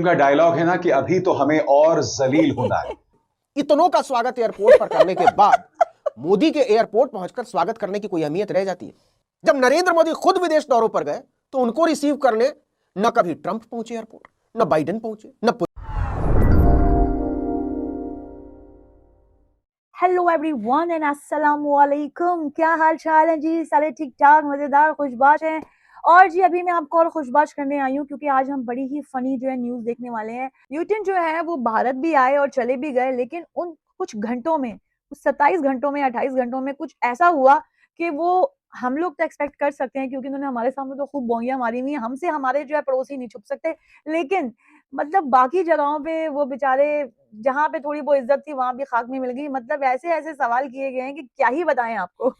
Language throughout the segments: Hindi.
का डायलॉग है ना कि अभी तो हमें और जलील होना है। इतनों का स्वागत एयरपोर्ट पर करने के बाद मोदी के एयरपोर्ट पहुंचकर स्वागत करने की कोई अहमियत रह जाती है? जब नरेंद्र मोदी खुद विदेश दौरों पर गए तो उनको रिसीव करने न कभी ट्रंप पहुंचे एयरपोर्ट, न बाइडेन पहुंचे, न हेलो एवरीवन एंड अस्सलाम वालेकुम। क्या हाल चाल है जी? सारे ठीक ठाक, मजेदार, खुशबाश हैं। और जी अभी मैं आपको और खुशबाश करने आई हूँ क्योंकि आज हम बड़ी ही फनी जो है न्यूज देखने वाले हैं। न्यूटन जो है वो भारत भी आए और चले भी गए, लेकिन उन कुछ घंटों में, उस 27 घंटों में, 28 घंटों में कुछ ऐसा हुआ कि वो हम लोग तो एक्सपेक्ट कर सकते हैं क्योंकि उन्होंने हमारे सामने तो खूब बोंगियां मारी हुई हैं। हमसे हमारे जो है पड़ोसी नहीं छुप सकते, लेकिन मतलब बाकी जगहों पे वो बेचारे, जहां पे थोड़ी बहुत इज्जत थी वहां भी खाक में मिल गई। मतलब ऐसे ऐसे सवाल किए गए हैं कि क्या ही बताएं आपको।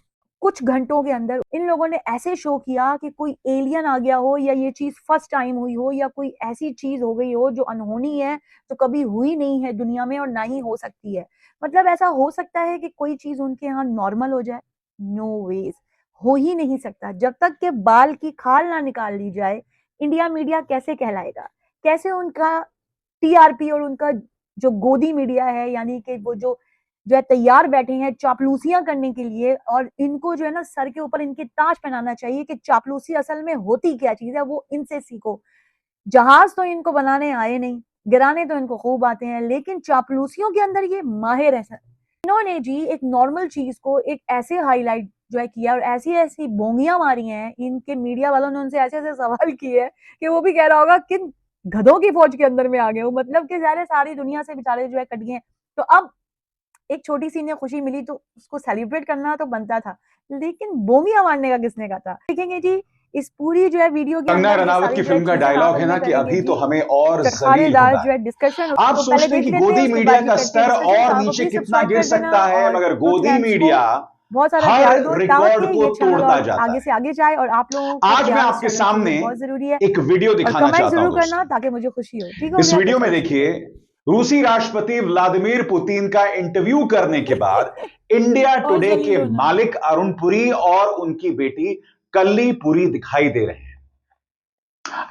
कुछ घंटों के अंदर इन लोगों ने ऐसे शो किया कि कोई एलियन आ गया हो, या ये चीज फर्स्ट टाइम हुई हो, या कोई ऐसी चीज हो गई हो जो अनहोनी है, तो कभी हुई नहीं है दुनिया में और ना ही हो सकती है। मतलब ऐसा हो सकता है कि कोई चीज उनके यहाँ नॉर्मल हो जाए? नो वेज, हो ही नहीं सकता। जब तक के बाल की खाल ना निकाल ली जाए, इंडिया मीडिया कैसे कहलाएगा? कैसे उनका टीआरपी और उनका जो गोदी मीडिया है, यानी कि वो जो है तैयार बैठे हैं चापलूसियां करने के लिए, और इनको जो है ना सर के ऊपर इनके ताज पहनाना चाहिए कि चापलूसी असल में होती क्या चीज है, वो इनसे सीखो। जहाज तो इनको बनाने आए नहीं, गिराने तो इनको खूब आते हैं, लेकिन चापलूसियों के अंदर ये माहिर है। इन्होंने जी एक नॉर्मल चीज को एक ऐसे हाईलाइट जो है किया, और ऐसी ऐसी बोंगियां मारी हैं इनके मीडिया वालों ने, उनसे ऐसे ऐसे सवाल किए हैं कि वो भी कह रहा होगा किन गधों की फौज के अंदर में आ गए हो। मतलब कि सारी दुनिया से बेचारे जो है कट गए। तो अब एक छोटी सी इन्हें खुशी मिली तो उसको सेलिब्रेट करना तो बनता था, लेकिन बोमियां मारने का किसने कहा था? देखेंगे जी इस पूरी जो है वीडियो के कंगना अंदर रनावत की फिल्म का डायलॉग है ना कि अभी तो हमें और जलील होना जो है है। डिस्कशन आप उसको पहले सोचते हैं देख कि लेते हैं, गोदी उसके मीडिया बाद जी का करते हैं स्तर डिस्कशन। और तो आप नीचे प्लीज कितना सब्सक्राइब गिर कर देना सकता है, और मगर ट्रुथ गोदी लैंड्स को मीडिया बहुत सारा हर प्यार दो रिकॉर्ड ताकि को ये चैनल तोड़ता और जाता आगे है। से आगे जाए, और आप लोगों को आज मैं प्यार इस आपके चैनल के लिए सामने बहुत जरूरी है। एक वीडियो और दिखाना कमेंट चाहता हूं जरूर करना दोस्तों। ताकि मुझे खुशी हो। ठीक हो इस गया? तो वीडियो में चलो शुरू देखिए, करते हैं। रूसी राष्ट्रपति व्लादिमीर पुतिन का इंटरव्यू करने के बाद इंडिया और टुडे जलील के होना। मालिक अरुण पुरी और उनकी बेटी कल्ली पुरी दिखाई दे रहे हैं।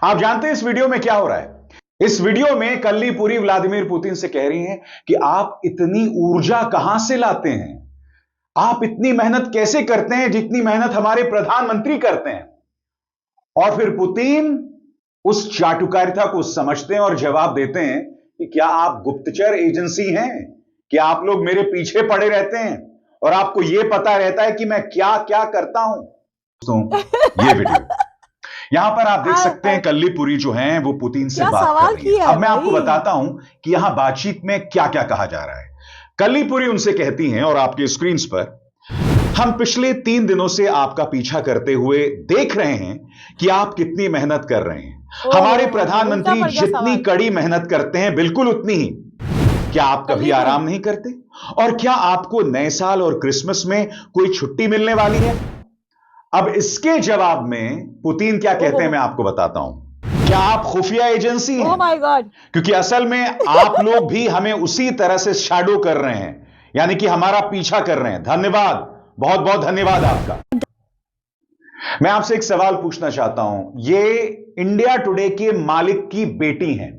आप जानते हैं इस वीडियो में क्या हो रहा है? इस वीडियो में कल्ली पुरी व्लादिमीर पुतिन से कह रही हैं कि आप इतनी ऊर्जा कहां से लाते हैं, आप इतनी मेहनत कैसे करते हैं जितनी मेहनत हमारे प्रधानमंत्री करते हैं। और फिर पुतिन उस चाटुकारिता को समझते हैं और जवाब देते हैं कि क्या आप गुप्तचर एजेंसी हैं? क्या आप लोग मेरे पीछे पड़े रहते हैं और आपको यह पता रहता है कि मैं क्या क्या करता हूं? दोस्तों, ये वीडियो यहां पर आप देख सकते हैं कल्ली पुरी जो हैं वो पुतिन से क्या बात कर सवाल रही है। किया है अब मैं आपको भाई? बताता हूं कि यहां बातचीत में क्या क्या कहा जा रहा है। कल्ली पुरी उनसे कहती हैं, और आपके स्क्रीन पर हम पिछले 3 दिनों से आपका पीछा करते हुए देख रहे हैं कि आप कितनी मेहनत कर रहे हैं। हमारे उल्टा प्रधानमंत्री पड़ गया जितनी सवाल। कड़ी मेहनत करते हैं बिल्कुल उतनी ही। क्या आप कभी कल्ली आराम पुरी। नहीं करते? और क्या आपको नए साल और क्रिसमस में कोई छुट्टी मिलने वाली है? अब इसके जवाब में पुतिन क्या कहते हैं मैं आपको बताता हूं। क्या आप खुफिया एजेंसी हैं? Oh my God. क्योंकि असल में आप लोग भी हमें उसी तरह से शैडो कर रहे हैं, यानी कि हमारा पीछा कर रहे हैं। धन्यवाद, बहुत बहुत धन्यवाद आपका। मैं आपसे एक सवाल पूछना चाहता हूं। ये इंडिया टुडे के मालिक की बेटी हैं।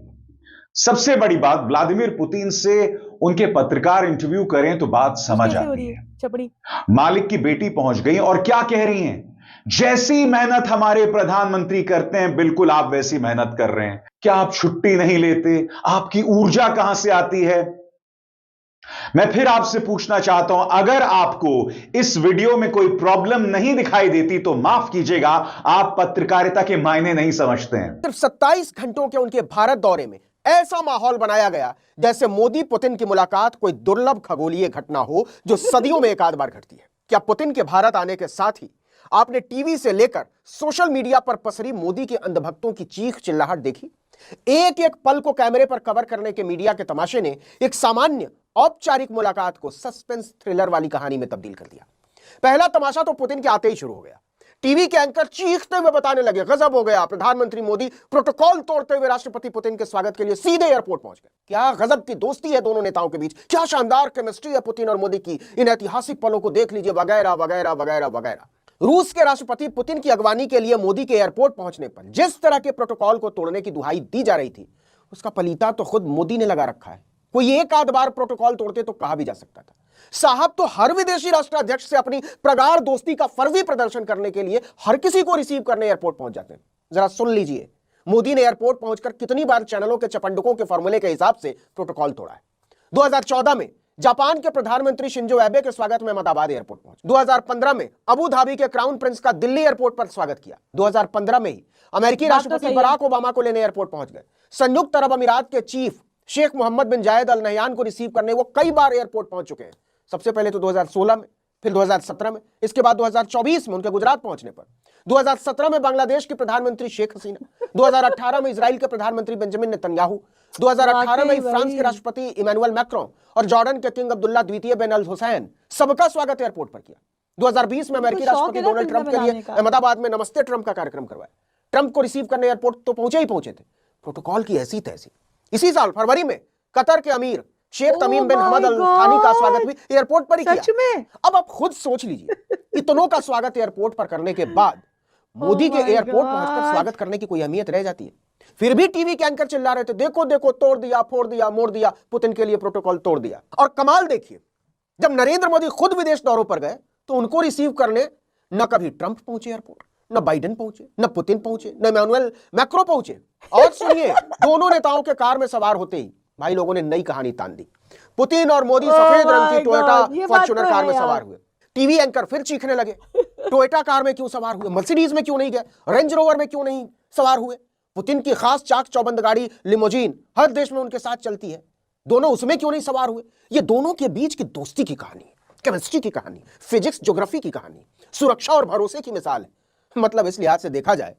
सबसे बड़ी बात, व्लादिमीर पुतिन से उनके पत्रकार इंटरव्यू करें तो बात समझ कैसे हो आती रही है। है चपड़ी? मालिक की बेटी पहुंच गई और क्या कह रही हैं? जैसी मेहनत हमारे प्रधानमंत्री करते हैं बिल्कुल आप वैसी मेहनत कर रहे हैं। क्या आप छुट्टी नहीं लेते? आपकी ऊर्जा कहां से आती है? मैं फिर आपसे पूछना चाहता हूं, अगर आपको इस वीडियो में कोई प्रॉब्लम नहीं दिखाई देती तो माफ कीजिएगा, आप पत्रकारिता के मायने नहीं समझते हैं। सिर्फ 27 घंटों के उनके भारत दौरे में ऐसा माहौल बनाया गया जैसे मोदी पुतिन की मुलाकात कोई दुर्लभ खगोलीय घटना हो जो सदियों में एक आध बार घटती है। क्या पुतिन के भारत आने के साथ ही आपने टीवी से लेकर सोशल मीडिया पर पसरी मोदी के अंधभक्तों की चीख चिल्लाहट देखी? एक एक पल को कैमरे पर कवर करने के मीडिया के तमाशे ने एक सामान्य औपचारिक मुलाकात को सस्पेंस थ्रिलर वाली कहानी में तब्दील कर दिया। पहला तमाशा तो पुतिन के आते ही शुरू हो गया। टीवी के एंकर चीखते हुए बताने लगे, गजब हो गया, प्रधानमंत्री मोदी प्रोटोकॉल तोड़ते हुए राष्ट्रपति पुतिन के स्वागत के लिए सीधे एयरपोर्ट पहुंच गए। क्या गजब की दोस्ती है दोनों नेताओं के बीच, क्या शानदार केमिस्ट्री है पुतिन और मोदी की, इन ऐतिहासिक पलों को देख लीजिए, वगैरह वगैरह वगैरह वगैरह। रूस के राष्ट्रपति पुतिन की अगवानी के लिए मोदी के एयरपोर्ट पहुंचने पर जिस तरह के प्रोटोकॉल को तोड़ने की दुहाई दी जा रही थी, उसका पलीता तो खुद मोदी ने लगा रखा है। कोई एक आध बार प्रोटोकॉल तोड़ते तो कहा भी जा सकता था। साहब तो हर विदेशी राष्ट्राध्यक्ष से अपनी प्रगाढ़ दोस्ती का फर्जी प्रदर्शन करने के लिए हर किसी को रिसीव करने एयरपोर्ट पहुंच जाते हैं। जरा सुन लीजिए, मोदी ने एयरपोर्ट पहुंचकर कितनी बार चैनलों के चपंडकों के फॉर्मूले के हिसाब से प्रोटोकॉल तोड़ा है। 2014 में जापान के प्रधानमंत्री शिंजो एबे के स्वागत में अहमदाबाद एयरपोर्ट पहुंचे। 2015 में अबू धाबी के क्राउन प्रिंस का दिल्ली एयरपोर्ट पर स्वागत किया। 2015 में ही अमेरिकी राष्ट्रपति बराक ओबामा को लेने एयरपोर्ट पहुंच गए। संयुक्त अरब अमीरात के चीफ शेख मोहम्मद बिन जायद अल नहयान को रिसीव करने वो कई बार एयरपोर्ट पहुंच चुके हैं। सबसे पहले तो 2016 में, फिर 2017 में, इसके बाद 2024 में उनके गुजरात पहुंचने पर। 2017 में बांग्लादेश की प्रधानमंत्री शेख हसीना, 2018 में इजराइल के प्रधानमंत्री बेंजामिन नेतन्याहू, 2018 में फ्रांस के राष्ट्रपति इमैनुअल मैक्रोन और जॉर्डन के किंग अब्दुल्ला द्वितीय बिन अल हुसैन सबका स्वागत एयरपोर्ट पर किया। 2020 में अमेरिकी राष्ट्रपति डोनाल्ड ट्रंप के लिए अहमदाबाद में नमस्ते ट्रंप का कार्यक्रम करवाया। ट्रंप को रिसीव करने एयरपोर्ट तो पहुंचे ही पहुंचे थे। प्रोटोकॉल की ऐसी तैसी। इसी साल फरवरी में कतर के अमीर शेख तमीम बिन हमद अल थानी का स्वागत भी एयरपोर्ट पर ही किया। सच में? अब आप खुद सोच लीजिए, इतनों का स्वागत एयरपोर्ट पर करने के बाद मोदी के एयरपोर्ट पहुंचकर स्वागत करने की कोई अहमियत रह जाती है? फिर भी टीवी के एंकर चिल्ला रहे थे, देखो देखो तोड़ दिया, फोड़ दिया, मोड़ दिया, पुतिन के लिए प्रोटोकॉल तोड़ दिया। और कमाल देखिए, जब नरेंद्र मोदी खुद विदेश दौरों पर गए तो उनको रिसीव करने न कभी ट्रंप पहुंचे एयरपोर्ट, न बाइडेन पहुंचे, न पुतिन पहुंचे, न इमैनुअल मैक्रो पहुंचे। और सुनिए, दोनों नेताओं के कार में सवार होते ही भाई लोगों ने नई कहानी तान दी। पुतिन और मोदी सफेद रंग की टोयोटा फॉर्च्यूनर कार में सवार हुए। टीवी एंकर फिर चीखने लगे, टोयोटा कार में क्यों सवार हुए, मर्सिडीज में क्यों नहीं गए, रेंज रोवर में क्यों नहीं सवार हुए? पुतिन की खास चाक चौबंद गाड़ी लिमोजीन हर देश में उनके साथ चलती है, दोनों उसमें क्यों नहीं सवार हुए? ये दोनों के बीच की दोस्ती की कहानी, केमिस्ट्री की कहानी, फिजिक्स ज्योग्राफी की कहानी, सुरक्षा और भरोसे की मिसाल है। मतलब इस लिहाज से देखा जाए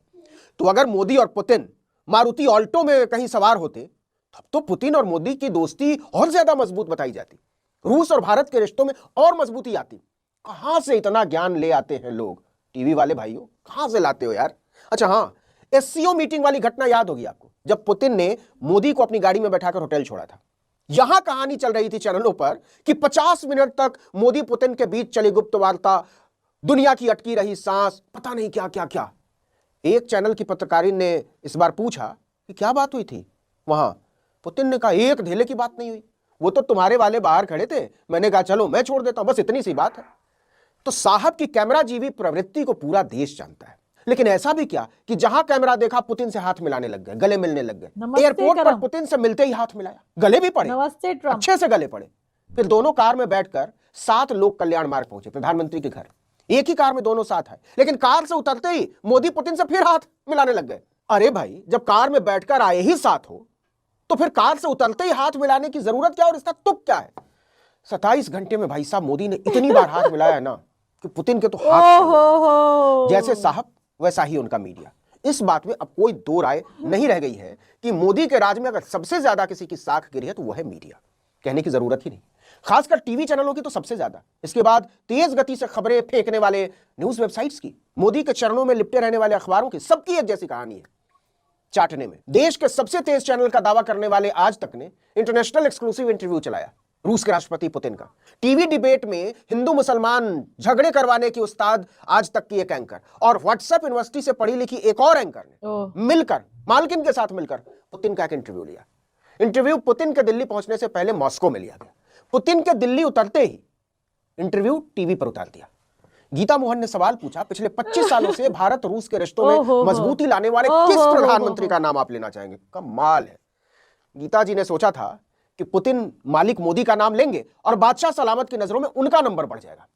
तो अगर मोदी और पुतिन मारुति ऑल्टो में कहीं सवार होते तब तो पुतिन और मोदी की दोस्ती और ज्यादा मजबूत बताई जाती, रूस और भारत के रिश्तों में और मजबूती आती। कहां से इतना ज्ञान ले आते हैं लोग, टीवी वाले भाइयों, कहां से लाते हो यार? अच्छा हाँ, एससीओ मीटिंग वाली घटना याद होगी आपको, जब पुतिन ने मोदी को अपनी गाड़ी में बैठाकर होटल छोड़ा था। यहां कहानी चल रही थी चैनलों पर कि 50 मिनट तक मोदी पुतिन के बीच चली गुप्त वार्ता, दुनिया की अटकी रही सांस, पता नहीं क्या क्या क्या। एक चैनल की पत्रकारिन ने इस बार पूछा कि क्या बात हुई थी वहां। पुतिन ने कहा, एक ढेले की बात नहीं हुई, वो तो तुम्हारे वाले बाहर खड़े थे, मैंने कहा चलो मैं छोड़ देता हूं, बस इतनी सी बात है। तो साहब की कैमरा जीवी प्रवृत्ति को पूरा देश जानता है। लेकिन ऐसा भी क्या कि जहां कैमरा देखा पुतिन से हाथ मिलाने लग गए, गले मिलने लग गए। एयरपोर्ट पर पुतिन से मिलते ही हाथ मिलाया, गले भी पड़े, अच्छे से गले पड़े। फिर दोनों कार में बैठकर 7 लोग कल्याण मार्ग पहुंचे, प्रधानमंत्री के घर। एक ही कार में दोनों साथ आए, लेकिन कार से उतरते ही मोदी पुतिन से फिर हाथ मिलाने लग गए। अरे भाई, जब कार में बैठकर आए ही साथ हो तो फिर कार से उतरते ही हाथ मिलाने की जरूरत क्या और इसका तुक क्या है? 27 घंटे में भाई साहब मोदी ने इतनी बार हाथ मिलाया ना कि पुतिन के तो हाथ जैसे साहब वैसा ही उनका मीडिया। इस बात में अब कोई दो राय नहीं रह गई है कि मोदी के राज में अगर सबसे ज्यादा किसी की साख गिरी है तो वो है मीडिया, कहने की जरूरत ही नहीं। खासकर टीवी चैनलों की तो सबसे ज्यादा, इसके बाद तेज गति से खबरें फेंकने वाले न्यूज वेबसाइट्स की, मोदी के चरणों में लिपटे रहने वाले अखबारों की, सबकी एक जैसी कहानी है चाटने में। देश के सबसे तेज चैनल का दावा करने वाले आज तक ने इंटरनेशनल एक्सक्लूसिव इंटरव्यू चलाया रूस के राष्ट्रपति पुतिन का। टीवी डिबेट में हिंदू मुसलमान झगड़े करवाने की उस्ताद आज तक की एक एंकर और व्हाट्सएप यूनिवर्सिटी से पढ़ी लिखी एक और एंकर ने मिलकर, मालकिन के साथ मिलकर पुतिन का एक इंटरव्यू लिया। इंटरव्यू पुतिन के दिल्ली पहुंचने से पहले मॉस्को में लिया गया। पुतिन के दिल्ली उतरते ही इंटरव्यू टीवी पर उतार दिया। गीता मोहन ने सवाल पूछा, पिछले 25 सालों से भारत रूस के रिश्तों में मजबूती लाने वाले किस प्रधानमंत्री का नाम आप लेना चाहेंगे? कमाल है। गीता जी ने सोचा था कि पुतिन मालिक मोदी का नाम लेंगे और बादशाह सलामत की नजरों में उनका नंबर बढ़ जाएगा,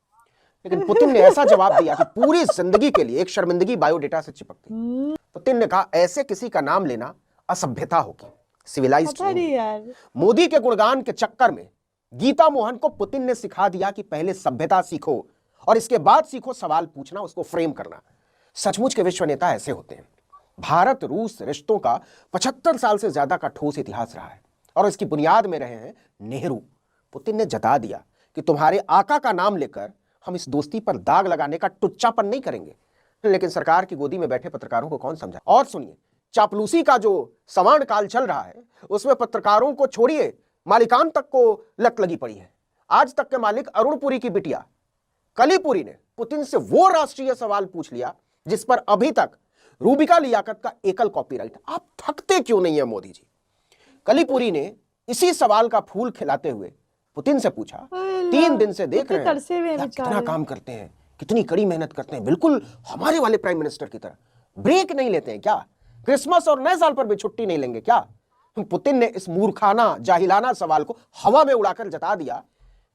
लेकिन पुतिन ने ऐसा जवाब दिया कि पूरी जिंदगी के लिए एक शर्मिंदगी बायोडेटा से चिपकती। पुतिन ने कहा, ऐसे किसी का नाम लेना असभ्यता होगी, सिविलाइज्ड नहीं। मोदी के गुणगान के चक्कर में गीता मोहन को पुतिन ने सिखा दिया कि पहले सभ्यता सीखो और इसके बाद सीखो सवाल पूछना, उसको फ्रेम करना। सचमुच के विश्व नेता ऐसे होते हैं। भारत रूस रिश्तों का 75 साल से ज्यादा का ठोस इतिहास रहा है और इसकी बुनियाद में रहे हैं नेहरू। पुतिन ने जता दिया कि तुम्हारे आका का नाम लेकर हम इस दोस्ती पर दाग लगाने का टुच्चापन नहीं करेंगे, लेकिन सरकार की गोदी में बैठे पत्रकारों को कौन समझा। और सुनिए, चापलूसी का जो सवर्ण काल चल रहा है उसमें पत्रकारों को छोड़िए, मालिकान तक को लत लगी पड़ी है। आज तक के मालिक अरुण पुरी की बिटिया कलीपुरी ने पुतिन से वो राष्ट्रीय सवाल पूछ लिया जिस पर अभी तक रूबिका लियाकत का एकल कॉपीराइट। आप थकते क्यों नहीं है मोदी जी? कलीपुरी ने इसी सवाल का फूल खिलाते हुए पुतिन से पूछा, 3 दिन से देख रहे हैं आप कितना काम करते हैं, कितनी कड़ी मेहनत करते हैं, बिल्कुल हमारे वाले प्राइम मिनिस्टर की तरह। ब्रेक नहीं लेते हैं क्या? क्रिसमस और नए साल पर भी छुट्टी नहीं लेंगे क्या? पुतिन ने इस मूर्खाना जाहिलाना सवाल को हवा में उड़ाकर जता दिया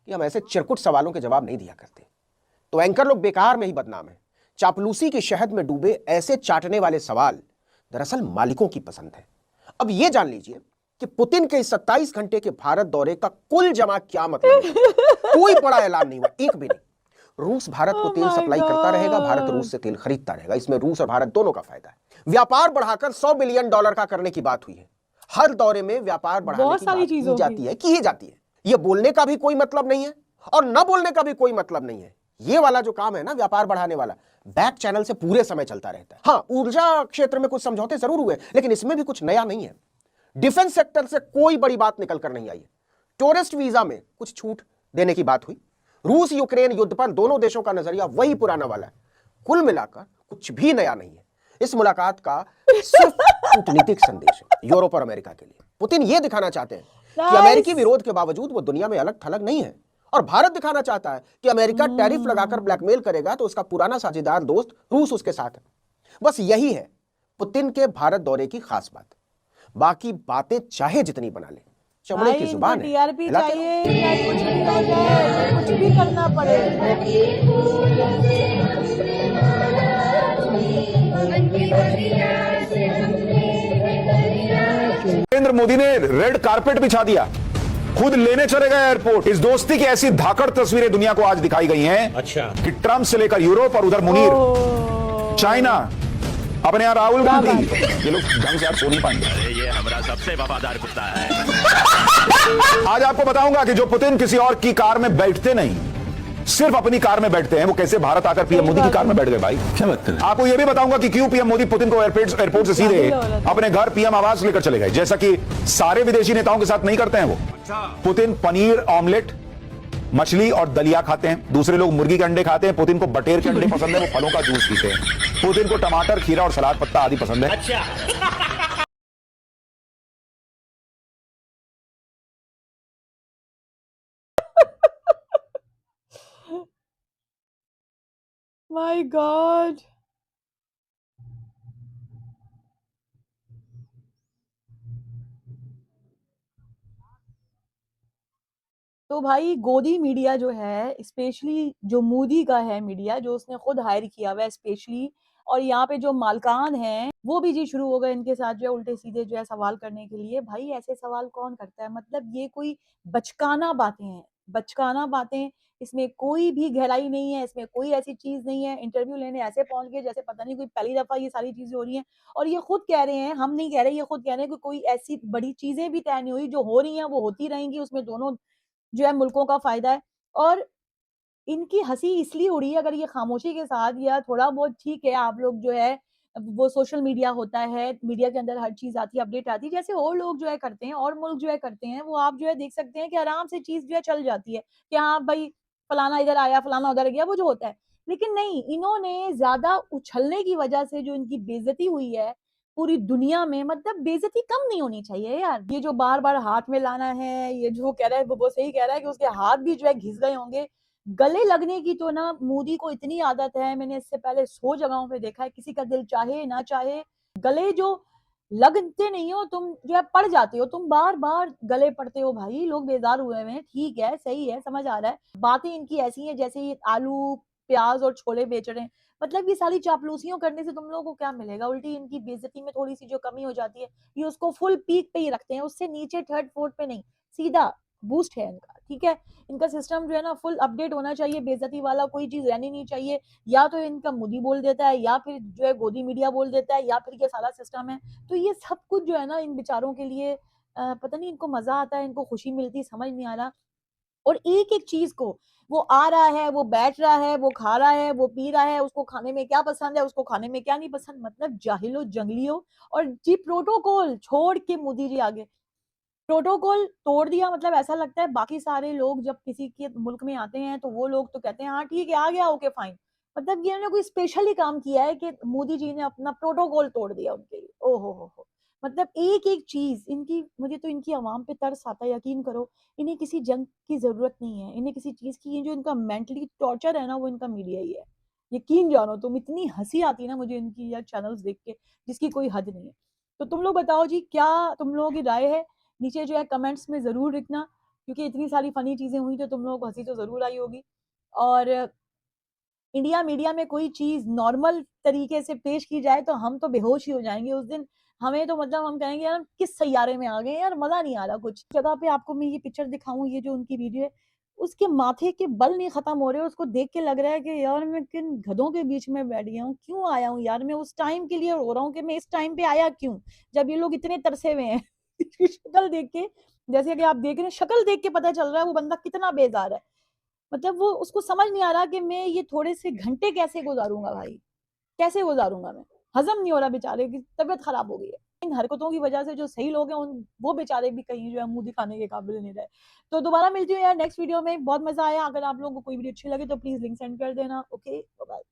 कि हम ऐसे चिरकुट सवालों के जवाब नहीं दिया करते। तो एंकर लोग बेकार में ही बदनाम है। चापलूसी की शहद में डूबे ऐसे चाटने वाले सवाल दरअसल मालिकों की पसंद है। अब यह जान लीजिए कि पुतिन के 27 घंटे के भारत दौरे का कुल जमा क्या मतलब है। कोई बड़ा ऐलान नहीं हुआ, एक भी नहीं। रूस भारत को तेल सप्लाई करता रहेगा, भारत रूस से तेल खरीदता रहेगा। इसमें रूस और भारत दोनों का फायदा है। व्यापार बढ़ाकर $100 बिलियन का करने की बात हुई है। हर दौरे में व्यापार बढ़ाने की बात की जाती है, की जाती है। यह बोलने का भी कोई मतलब नहीं है और न बोलने का भी कोई मतलब नहीं है। ये वाला जो काम है ना, व्यापार बढ़ाने वाला, बैक चैनल से पूरे समय चलता रहता है। हाँ, ऊर्जा क्षेत्र में कुछ समझौते जरूर हुए, लेकिन इसमें भी कुछ नया नहीं है। डिफेंस सेक्टर से कोई बड़ी बात निकल कर नहीं आई है। टूरिस्ट वीजा में कुछ छूट देने की बात हुई। रूस यूक्रेन युद्ध पर दोनों देशों का नजरिया वही पुराना वाला है। कुल मिलाकर कुछ भी नया नहीं है। इस मुलाकात का सिर्फ कूटनीतिक संदेश है यूरोप और अमेरिका के लिए। पुतिन ये दिखाना चाहते हैं कि अमेरिकी विरोध के बावजूद वो दुनिया में अलग थलग नहीं है, और भारत दिखाना चाहता है कि अमेरिका टैरिफ लगाकर ब्लैकमेल करेगा तो उसका पुराना साझेदार दोस्त रूस उसके साथ है। बस यही है पुतिन के भारत दौरे की खास बात। बाकी बातें चाहे जितनी बना ले, चमड़े की जुबान है। टीआरपी चाहिए, चाहे कुछ भी हो जाए, कुछ भी करना पड़े। नरेंद्र मोदी ने रेड कारपेट बिछा दिया, खुद लेने चले गए एयरपोर्ट। इस दोस्ती की ऐसी धाकड़ तस्वीरें दुनिया को आज दिखाई गई हैं। अच्छा, कि ट्रंप से लेकर यूरोप और उधर मुनीर चाइना, अपने यहां राहुल गांधी, ये लोग ढंग से आप सो नहीं पाएंगे। ये हमारा सबसे वफादार कुत्ता है। आज आपको बताऊंगा कि जो पुतिन किसी और की कार में बैठते नहीं, सिर्फ अपनी कार में बैठते हैं, वो कैसे भारत आकर पीएम मोदी की कार में बैठ गए। भाई क्या बात है। आपको यह भी बताऊंगा कि क्यों पीएम मोदी पुतिन को एयरपोर्ट से सीधे अपने घर पीएम आवास लेकर चले गए, जैसा कि सारे विदेशी नेताओं के साथ नहीं करते हैं वो। पुतिन पनीर ऑमलेट, मछली और दलिया खाते हैं, दूसरे लोग मुर्गी के अंडे खाते हैं। पुतिन को बटेर के अंडे पसंद है, वो फलों का जूस पीते हैं। पुतिन को टमाटर, खीरा और सलाद पत्ता आदि पसंद है। अच्छा। My God. तो भाई गोदी मीडिया जो है, स्पेशली जो मोदी का है मीडिया, जो उसने खुद हायर किया हुआ है स्पेशली, और यहाँ पे जो मालकान हैं वो भी जी शुरू हो गए इनके साथ जो है उल्टे सीधे जो है सवाल करने के लिए। भाई ऐसे सवाल कौन करता है? मतलब ये कोई बचकाना बातें हैं, बचकाना बातें। इसमें कोई भी गहराई नहीं है, इसमें कोई ऐसी चीज नहीं है। इंटरव्यू लेने ऐसे पहुंच गए जैसे पता नहीं कोई पहली दफा ये सारी चीजें हो रही हैं। और ये खुद कह रहे हैं, हम नहीं कह रहे, ये खुद कह रहे हैं कि कोई ऐसी बड़ी चीजें भी तय नहीं हुई, जो हो रही हैं वो होती रहेंगी, उसमें दोनों जो है मुल्कों का फायदा है। और इनकी हंसी इसलिए उड़ी अगर ये खामोशी के साथ, या थोड़ा बहुत ठीक है आप लोग जो है वो सोशल मीडिया होता है, मीडिया के अंदर हर चीज आती है, अपडेट आती है, जैसे और लोग जो है करते हैं और मुल्क जो है करते हैं, वो आप जो है देख सकते हैं कि आराम से चीज जो है चल जाती है कि हाँ भाई फलाना इधर आया, फलाना उधर गया, वो जो होता है। लेकिन नहीं, इन्होंने ज्यादा उछलने की वजह से जो इनकी बेइज्जती हुई है पूरी दुनिया में, मतलब बेइज्जती कम नहीं होनी चाहिए यार। ये जो बार बार हाथ में लाना है, ये जो कह रहा है वो सही कह रहा है कि उसके हाथ भी जो है घिस गए होंगे। गले लगने की तो ना मोदी को इतनी आदत है, मैंने इससे पहले 100 जगहों पे देखा है, किसी का दिल चाहे ना चाहे गले जो लगते नहीं हो, तुम जो है पड़ जाते हो, तुम बार बार गले पड़ते हो। भाई लोग बेजार हुए हैं, ठीक है, सही है, समझ आ रहा है। बातें इनकी ऐसी हैं जैसे ये आलू प्याज और छोले बेच रहे हैं। मतलब ये सारी चापलूसियों करने से तुम लोगों को क्या मिलेगा? उल्टी इनकी बेइज्जती में थोड़ी सी जो कमी हो जाती है, ये उसको फुल पीक पे ही रखते हैं, उससे नीचे थर्ड फोर्थ पे नहीं, सीधा बूस्ट है इनका। ठीक है, इनका सिस्टम जो है ना फुल अपडेट होना चाहिए, बेइज्जती वाला कोई चीज रहनी नहीं चाहिए। या तो इनका मोदी बोल देता है, या फिर जो है गोदी मीडिया बोल देता है, या फिर ये सारा सिस्टम है। तो ये सब कुछ जो है ना इन बेचारों के लिए पता नहीं इनको मजा आता है, इनको खुशी मिलती, समझ नहीं आ रहा। और एक एक चीज को वो आ रहा है, वो बैठ रहा है, वो खा रहा है, वो पी रहा है, उसको खाने में क्या पसंद है, उसको खाने में क्या नहीं पसंद। मतलब जाहिलो जंगलियो। और जी प्रोटोकॉल छोड़ के मोदी जी आगे प्रोटोकॉल तोड़ दिया। मतलब ऐसा लगता है बाकी सारे लोग जब किसी के मुल्क में आते हैं तो वो लोग तो कहते हैं हाँ ठीक है आ गया, ओके फाइन। मतलब ये कोई स्पेशली काम किया है कि मोदी जी ने अपना प्रोटोकॉल तोड़ दिया उनके लिए। ओहो हो। मतलब एक एक चीज इनकी, मुझे तो इनकी आवाम पे तरस आता है, यकीन करो। इन्हें किसी जंग की जरूरत नहीं है, इन्हें किसी चीज की, ये जो इनका मेंटली टॉर्चर है ना, वो इनका मीडिया ही है। यकीन जानो तुम, इतनी हंसी आती है ना मुझे इनकी या चैनल्स देख के, जिसकी कोई हद नहीं है। तो तुम लोग बताओ जी, क्या तुम लोगों की राय है? नीचे जो है कमेंट्स में जरूर लिखना, क्योंकि इतनी सारी फनी चीजें हुई तो तुम लोगों को हंसी तो जरूर आई होगी। और इंडिया मीडिया में कोई चीज नॉर्मल तरीके से पेश की जाए तो हम तो बेहोश ही हो जाएंगे उस दिन। हमें तो मतलब हम कहेंगे यार किस सैयारे में आ गए यार, मजा नहीं आ रहा। कुछ जगह पे आपको मैं ये पिक्चर दिखाऊं, ये जो उनकी वीडियो है, उसके माथे के बल नहीं खत्म हो रहे, उसको देख के लग रहा है कि यार मैं किन गधों के बीच में बैठ गया हूँ, क्यों आया हूँ यार मैं उस टाइम के लिए रो रहा हूँ कि मैं इस टाइम पे आया क्यों, जब ये लोग इतने तरसे हुए हैं। इसकी शक्ल देख के, जैसे कि आप देख रहे हैं, शक्ल देख के पता चल रहा है वो बंदा कितना बेजार है। मतलब वो, उसको समझ नहीं आ रहा कि मैं ये थोड़े से घंटे कैसे गुजारूंगा भाई, कैसे गुजारूंगा मैं। हजम नहीं हो रहा, बेचारे की तबीयत खराब हो गई है इन हरकतों की वजह से। जो सही लोग हैं उन, वो बेचारे भी कहीं जो है मुंह दिखाने के काबिल नहीं रहे। तो दोबारा मिलती हूँ यार नेक्स्ट वीडियो में। बहुत मजा आया। अगर आप लोगों को कोई वीडियो अच्छी लगे तो प्लीज लिंक सेंड कर देना। Okay, bye.